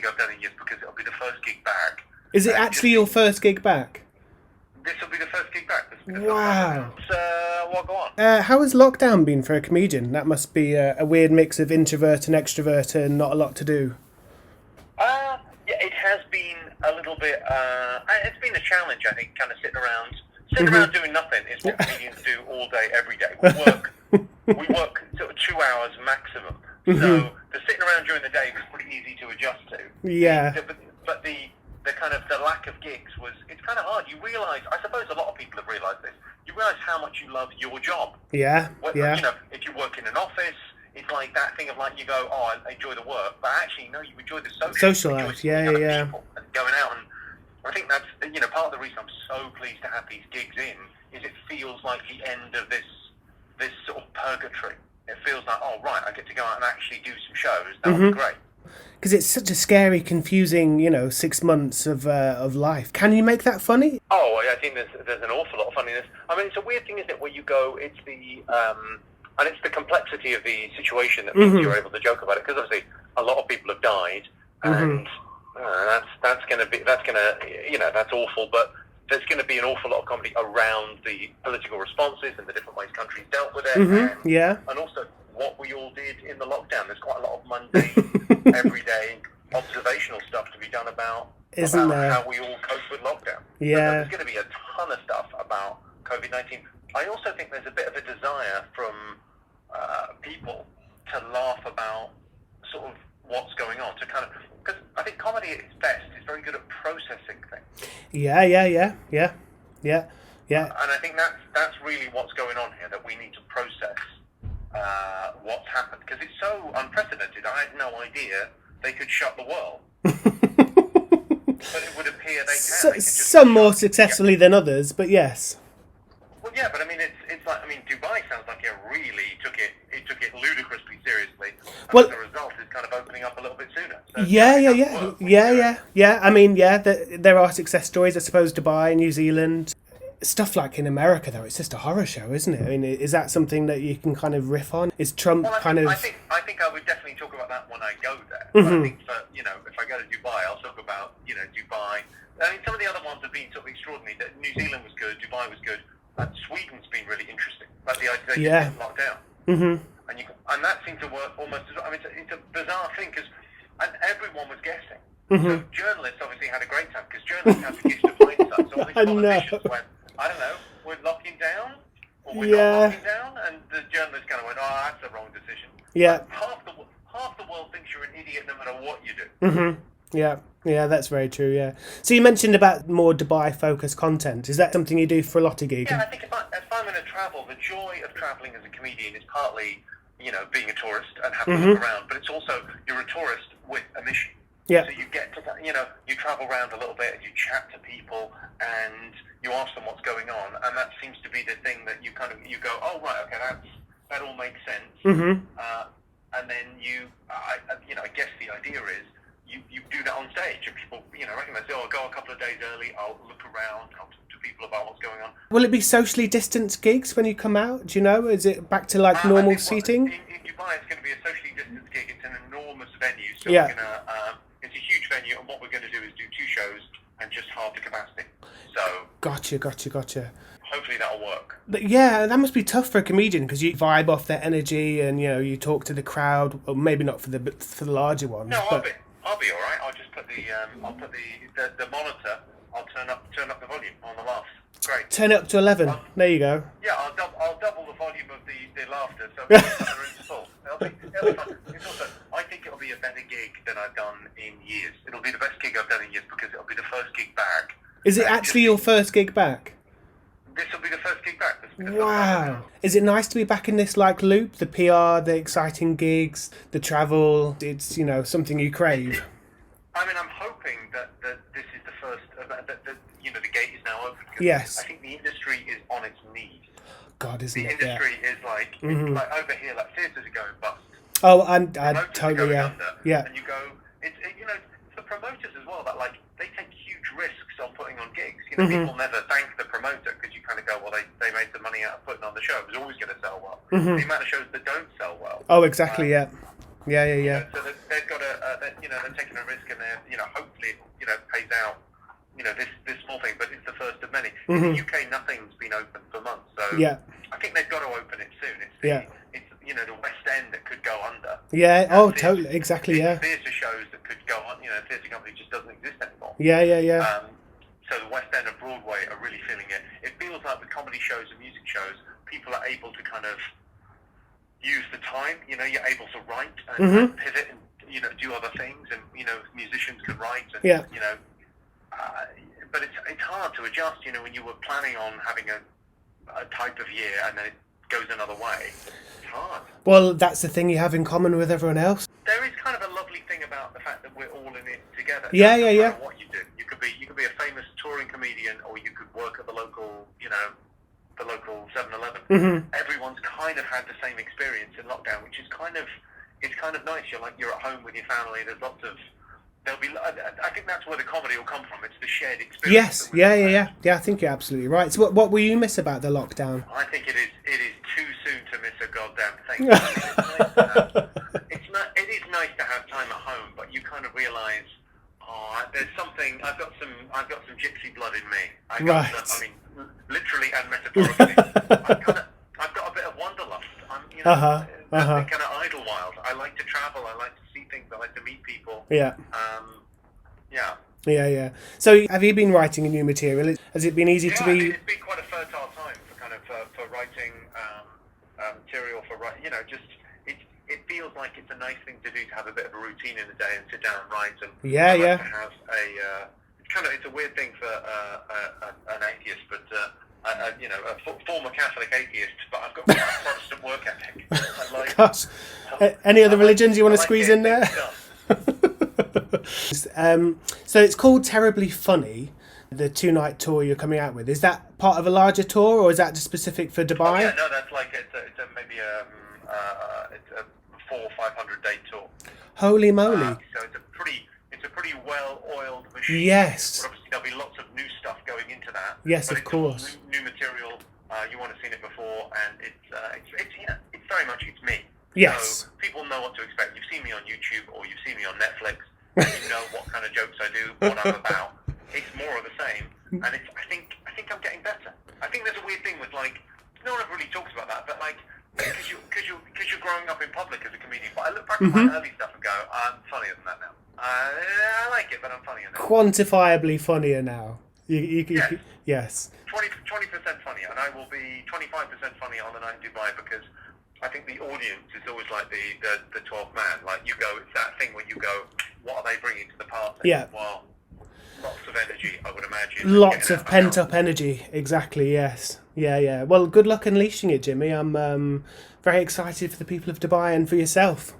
I've done in years because it'll be the first gig back. Is it actually your first gig back? This will be the first gig back. Wow. Well, go on. How has lockdown been for a comedian? That must be a weird mix of introvert and extrovert and not a lot to do. Yeah, it has been a little bit. It's been a challenge, I think, kind of sitting around doing nothing is what comedians do all day, every day. We work sort of 2 hours maximum. So the sitting around during the day was pretty easy to adjust to. Yeah. But the kind of the lack of gigs it's kind of hard. You realise, I suppose a lot of people have realised this. You realise how much you love your job. Yeah. Yeah. You know, if you work in an office, it's like that thing of like you go, oh, I enjoy the work, but actually, no, you enjoy the social life. Yeah. People and going out, and I think that's part of the reason I'm so pleased to have these gigs in is it feels like the end of this sort of purgatory. It feels like, oh right, I get to go out and actually do some shows. That would be great. Because it's such a scary, confusing, 6 months of life. Can you make that funny? Oh, I think there's an awful lot of funniness. I mean, it's a weird thing, isn't it, where you go, it's the complexity of the situation that means you're able to joke about it. Because obviously, a lot of people have died, and that's awful. But there's going to be an awful lot of comedy around the political responses and the different ways countries dealt with it, and also what we all did in the lockdown. There's quite a lot of mundane, everyday, observational stuff to be done about how we all cope with lockdown. Yeah. So there's going to be a ton of stuff about COVID-19. I also think there's a bit of a desire from people to laugh about sort of what's going on, to kind of, because I think comedy at its best is very good at processing things. Yeah. And I think that's really what's going on here, that we need to process what's happened, because it's so unprecedented. I had no idea they could shut the world. But it would appear they can. Some more successfully than others, but yes. Well, yeah, but I mean, it's like, I mean, Dubai sounds like it really took it ludicrously seriously. And Well, as a result, it's kind of opening up a little bit sooner. So yeah. I mean, there are success stories, I suppose, Dubai, New Zealand. Stuff like in America, though, it's just a horror show, isn't it? I mean, is that something that you can kind of riff on? Is Trump I think I would definitely talk about that when I go there. But I think if I go to Dubai, I'll talk about Dubai. I mean, some of the other ones have been sort of extraordinary. New Zealand was good, Dubai was good, and Sweden's been really interesting. Like the idea they just locked down, and that seemed to work almost. I mean, it's a bizarre thing and everyone was guessing. So journalists obviously had a great time because journalists have the gift of hindsight. So all these politicians went, I don't know, we're locking down or we're not locking down, and the journalists kind of went, oh, that's the wrong decision. Yeah. But half the world thinks you're an idiot no matter what you do. Yeah, that's very true, yeah. So you mentioned about more Dubai-focused content. Is that something you do for a lot of gigs? Yeah, I think if I'm going to travel, the joy of travelling as a comedian is partly, being a tourist and having to look around, but it's also, you're a tourist with a mission. Yeah. So you get to, you travel around a little bit and you chat to people and you ask them what's going on, and that seems to be the thing that you go, oh, right, okay, that all makes sense. And then I guess the idea is, you do that on stage, and people, recognize, oh, I'll go a couple of days early, I'll look around, I'll talk to people about what's going on. Will it be socially distanced gigs when you come out? Do you know? Is it back to like normal seating? In Dubai, it's going to be a socially distanced gig. It's an enormous venue, so Yeah. we're going to, it's a huge venue, and what we're going to do is do 2 shows and just half the capacity. So Gotcha. hopefully that'll work. But yeah, that must be tough for a comedian because you vibe off their energy and you talk to the crowd. Well, maybe not for the larger ones. No, but... I'll be all right. I'll just put the monitor. I'll turn up the volume on the laughs. Great. Turn it up to 11. There you go. Yeah, I'll double the volume of the laughter, so the room's full. It'll be fun. It's also, I think it'll be a better gig than I've done in years. It'll be the best gig I've done in years because it'll be the first gig back. Is it actually your first gig back? This will be the first gig back. Wow. Is it nice to be back in this loop? The PR, the exciting gigs, the travel. It's something you crave. I mean, I'm hoping that this is the first. That the gate is now open. Yes. I think the industry is on its knees. God, isn't the it? The industry is like over here, like theatres are going bust. Oh, and totally, yeah. Yeah. And you go, it's the promoters as well, that like they take huge risks on putting on gigs. People never thank the promoter because you kind of go, well, they made the money out of putting on the show. It was always going to sell well. The amount of shows that don't sell well. Oh, exactly. Yeah. So they've got to, they've of taking a risk, and they're, hopefully, pays out, this small thing, but it's the first of many. In the UK, nothing's been open for months, so Yeah. I think they've got to open it soon. It's the West End that could go under. Yeah. Oh, totally. Exactly. Yeah. Theatre shows that could go on. Theatre company just doesn't exist anymore. Yeah. So the West End and Broadway are really feeling it. It feels like with comedy shows and music shows, people are able to kind of use the time. You're able to write and pivot and do other things, and musicians can write and but it's hard to adjust. When you were planning on having a type of year and then it goes another way, it's hard. Well, that's the thing you have in common with everyone else. There is kind of a lovely thing about the fact that we're all in it together. Yeah. No matter what you do, you could be a famous touring comedian, or you could work at the local, the local 7-Eleven. Everyone's kind of had the same experience in lockdown, which is kind of nice. You're at home with your family. There's lots of I think that's where the comedy will come from. It's the shared experience. Yes. Yeah. I think you're absolutely right. So, what will you miss about the lockdown? I think it is too soon to miss a goddamn thing. It is nice to have time at home, but you kind of realise, there's something. I've got some gypsy blood in me. Literally and metaphorically. I've got a bit of wanderlust. Kind of idlewild. I like to travel. I like to see things. I like to meet people. Yeah. Yeah. So, have you been writing a new material? Has it been easy to be? It's been quite a fertile time for writing material. It feels like it's a nice thing to do, to have a bit of a routine in the day and sit down and write. And to have it's a weird thing for an atheist, but a former Catholic atheist. But I've got quite a Protestant work ethic. I like. Gosh. Any other religions you want to squeeze in there? So it's called Terribly Funny, the 2-night tour you're coming out with. Is that part of a larger tour, or is that just specific for Dubai? Oh, yeah, no, that's like it's maybe a 400 or 500 day tour. Holy moly! So it's a pretty well-oiled machine. Yes. But obviously there'll be lots of new stuff going into that. Yes, but of course. New material. You won't have seen it before, and it's very much it's me. Yes. So people know what to expect. You've seen me on YouTube, or you've seen me on Netflix. You know what kind of jokes I do, what I'm about. It's more of the same, and I think I'm getting better. I think there's a weird thing with, like, no one ever really talks about that, but like, because you're growing up in public as a comedian. But I look back at my early stuff and go, I'm funnier than that now. I like it, but I'm funnier now. Quantifiably funnier now. Yes. 20% funnier, and I will be 25% funnier on the night in Dubai, because I think the audience is always like the 12th man. Like, you go, it's that thing where you go, what are they bringing to the party? Yeah. Well, lots of energy, I would imagine. Lots of pent-up energy. Exactly, yes. Yeah. Well, good luck unleashing it, Jimmy. I'm very excited for the people of Dubai and for yourself.